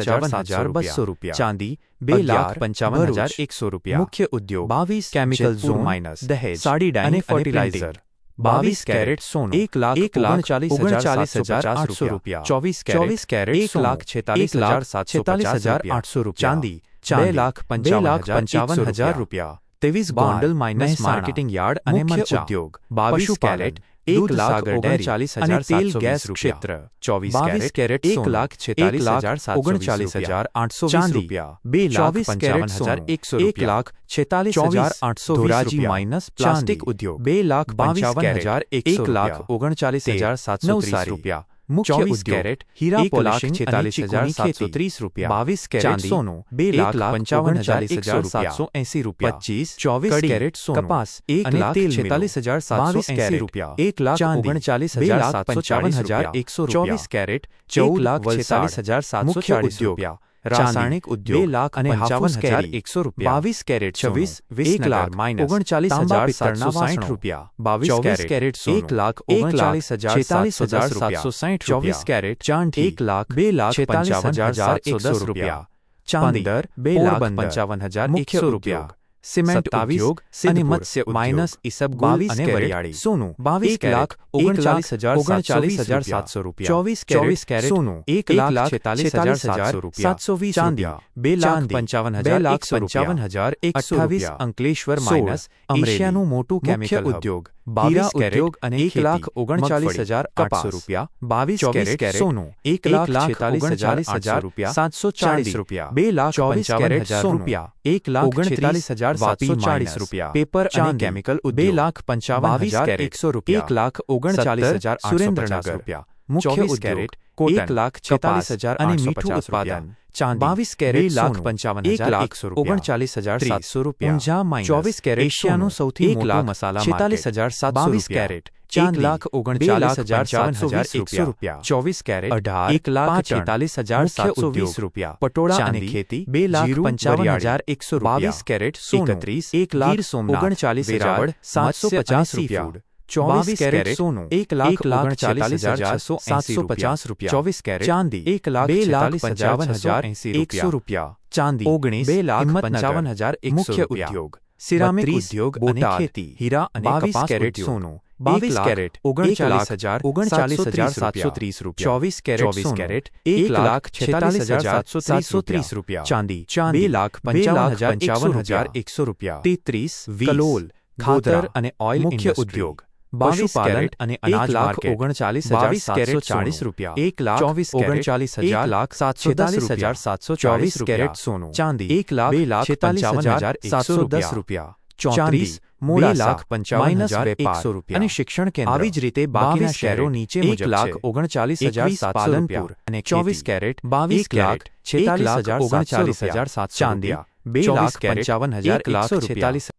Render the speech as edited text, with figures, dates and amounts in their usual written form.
₹55,200 चांदी ₹2,55,100 मुख्य उद्योग 22 केमिकल जोन माइनस दहेज साड़ी डाइंग फर्टिलाइजर 22 कैरेट सोना ₹1,39,850 24 कैरेट ₹1,46,850 चांदी ₹2,55,100 23 गोंडल माइनस मार्केटिंग यार्ड અને મુખ્ય ઉદ્યોગ 22 कैरेट 1,39,000 तेल गैस क्षेत्र 24 कैरेट 1,46,720 ₹2,55,100 1,46,820 धोराजी माइनस प्लास्टिक उद्योग 1,39,730 मुख्य उद्योग हीरा पॉलिशिंग 1,46,730 22 कैरेट सोनू 2,55,780 25 कैरेट कपास 1,46,780 1,39,750 24 कैरेट 1,46,740 रासायनिक उद्योग ₹2,55,100 22 कैरेट 26 ₹1,39,760 22 कैरेट 1,39,760 24 कैरेट चांदी 1,46,710 चांदी 2,55,100 मुख्य उद्योग सीमेंट उद्योग અને મત્સ્ય માઇનસ ઈસબગુલ અને વરિયાળી સોનું 22,39,720 24 कैरेट सोनू 1,46,720 चांदी 2,55,100 28 અંકલેશ્વર માઇનસ એશિયાનું મોટું કેમિકલ ઉદ્યોગ 22 कैरेट 1,39,800 22 कैरेट सोनू 1,46,740 ₹2,55,000 ₹1,39,740 पेपर અને કેમિકલ ઉદ્યોગ 2,55,100 1,39,000 સુરેન્દ્રનગર મુખ્ય ઉદ્યોગ 1,46,000 અને મીઠું ઉત્પાદન ચાંદી 22 कैरेट 1,55,100 39,700 ઊંઝા માઇનસ 24 कैरेट એશિયાનું સૌથી મોટું મસાલા 46,722 कैरेट 1,39,720 24 कैरेट 1,46,720 पटोळा અને ખેતી 2,55,100 22 कैरेट 1,39,750 24 कैरेट सोनू 1,39,750 24 कैरेट चांदी 2,55,100 चांदी 2,55,100 मुख्य उद्योग सिरामिक उद्योग અને ખેતી હીરા અને કપાસ कैरेट सोनू 22 कैरेट 39,730 24 कैरेट 1,46,730 चांदी 2,55,100 33 कलोल खातर અને ઓઇલ મુખ્ય ઉદ્યોગ 22 कैरेट અને અનાજ માર્કેટ 39,740 1,39,740 कैरेट सोनू चांदी 1,46,110 34 ₹55,100 અને શિક્ષણ કેન્દ્ર આવી જ રીતે બાકીના શહેરો નીચે મુજબ છે 1,39,700 પાલનપુર અને 24 कैरेट 22 कैरेट 46,39,700 ચાંદી 2,55,100